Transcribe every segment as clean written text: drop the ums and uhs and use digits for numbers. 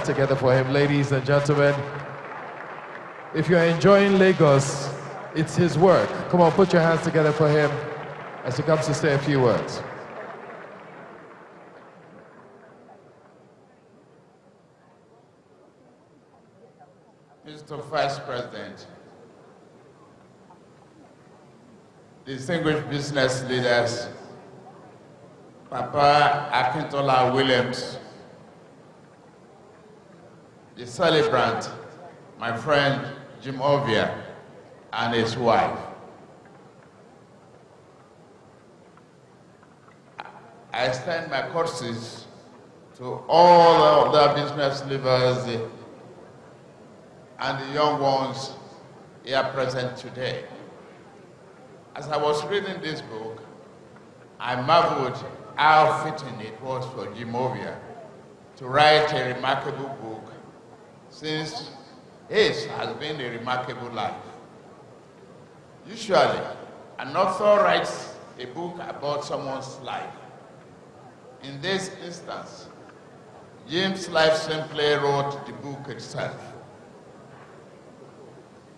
Together for him, ladies and gentlemen. If you're enjoying Lagos, it's his work. Come on, put your hands together for him as he comes to say a few words. Mr. Vice President, distinguished business leaders, Papa Akintola Williams, the celebrant, my friend Jim Ovia, and his wife. I extend my courtesies to all other business leaders and the young ones here present today. As I was reading this book, I marveled how fitting it was for Jim Ovia to write a remarkable book, since his has been a remarkable life. Usually, an author writes a book about someone's life. In this instance, Jim's life simply wrote the book itself.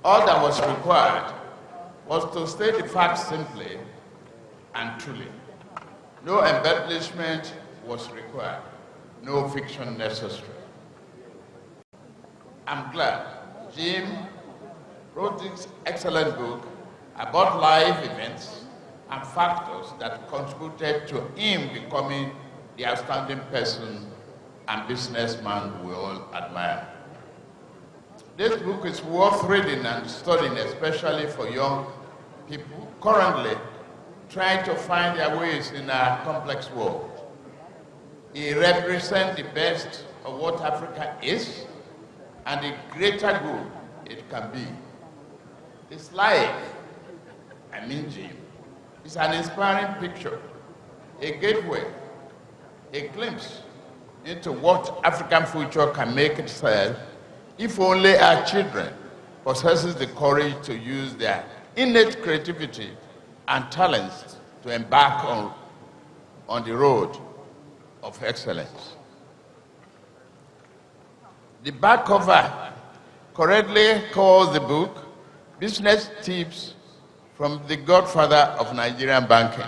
All that was required was to state the facts simply and truly. No embellishment was required, no fiction necessary. I'm glad Jim wrote this excellent book about life events and factors that contributed to him becoming the outstanding person and businessman we all admire. This book is worth reading and studying, especially for young people currently trying to find their ways in a complex world. It represents the best of what Africa is and the greater good it can be. His life, Jim, is an inspiring picture, a gateway, a glimpse into what African future can make itself if only our children possesses the courage to use their innate creativity and talents to embark on the road of excellence. The back cover correctly calls the book Business Tips from the Godfather of Nigerian Banking.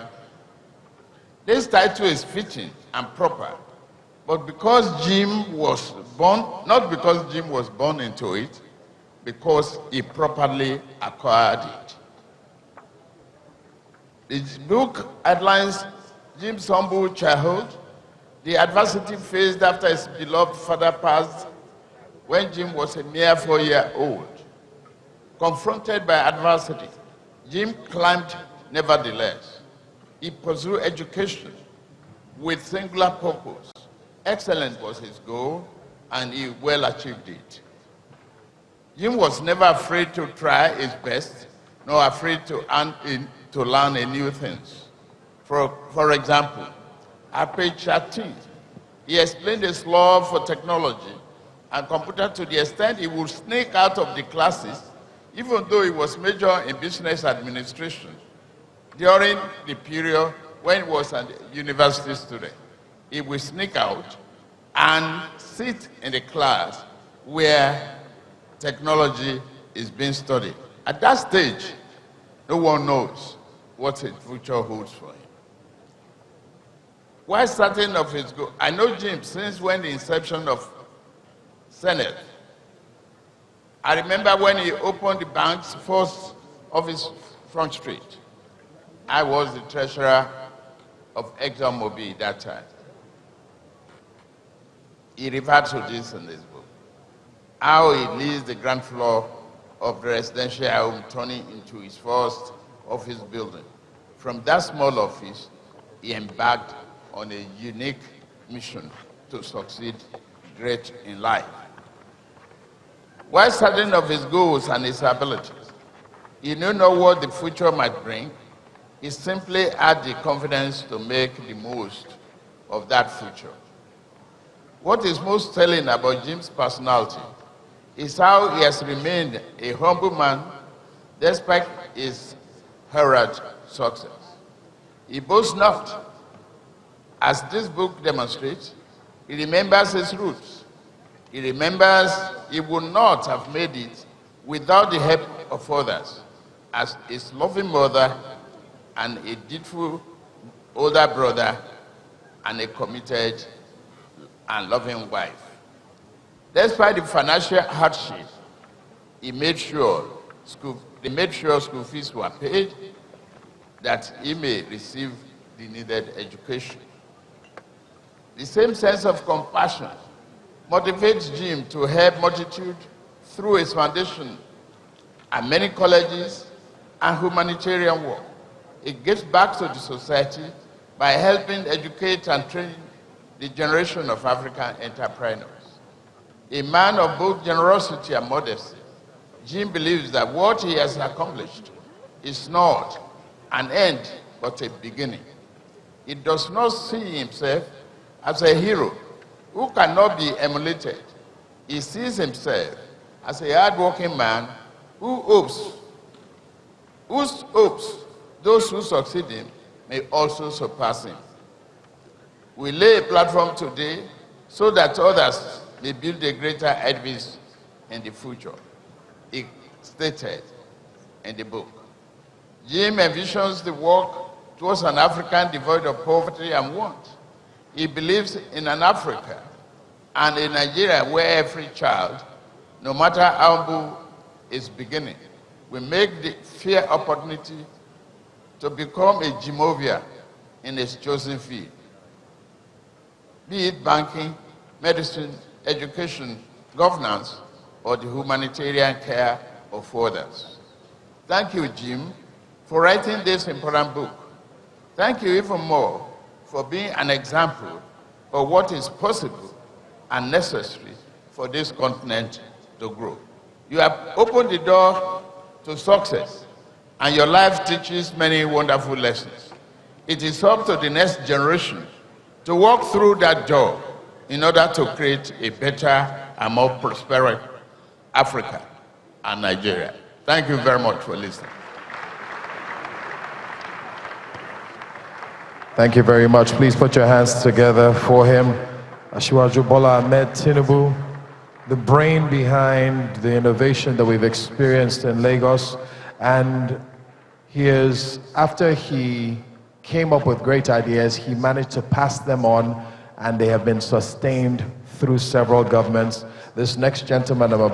This title is fitting and proper, but because Jim was born, not because Jim was born into it, because he properly acquired it. This book outlines Jim's humble childhood, the adversity faced after his beloved father passed when Jim was a mere 4-year-old. Confronted by adversity, Jim climbed nevertheless. He pursued education with singular purpose. Excellence was his goal, and he well achieved it. Jim was never afraid to try his best, nor afraid to learn new things. For example, at page 13, he explained his love for technology and computer to the extent he would sneak out of the classes, even though he was majoring in business administration, during the period when he was a university student. He would sneak out and sit in the class where technology is being studied. At that stage, no one knows what his future holds for him. While certain of his goals, I know Jim since when the inception of Senate. I remember when he opened the bank's first office Front Street. I was the treasurer of Exemplary that time. He referred to this in his book. How he leased the ground floor of the residential home, turning into his first office building. From that small office, he embarked on a unique mission to succeed great in life. While certain of his goals and his abilities, he knew not what the future might bring. He simply had the confidence to make the most of that future. What is most telling about Jim's personality is how he has remained a humble man despite his herald success. He boasts not. As this book demonstrates, he remembers his roots. He remembers he would not have made it without the help of others, as his loving mother and a dutiful older brother and a committed and loving wife. Despite the financial hardship, they made sure school fees were paid, that he may receive the needed education. The same sense of compassion motivates Jim to help multitudes through his foundation and many colleges and humanitarian work. He gives back to the society by helping educate and train the generation of African entrepreneurs. A man of both generosity and modesty, Jim believes that what he has accomplished is not an end, but a beginning. He does not see himself as a hero who cannot be emulated. He sees himself as a hard-working man whose hopes those who succeed him may also surpass him. We lay a platform today so that others may build a greater edifice in the future. He stated in the book. Jim envisions the work towards an African devoid of poverty and want. He believes in an Africa and a Nigeria where every child, no matter how humble is beginning, will make the fair opportunity to become a Ovia in his chosen field, be it banking, medicine, education, governance, or the humanitarian care of others. Thank you, Jim, for writing this important book. Thank you even more for being an example of what is possible and necessary for this continent to grow. You have opened the door to success, and your life teaches many wonderful lessons. It is up to the next generation to walk through that door in order to create a better and more prosperous Africa and Nigeria. Thank you very much for listening. Thank you very much. Please put your hands together for him. Asiwaju Bola Ahmed Tinubu, the brain behind the innovation that we've experienced in Lagos. And after he came up with great ideas, he managed to pass them on, and they have been sustained through several governments. This next gentleman I'm about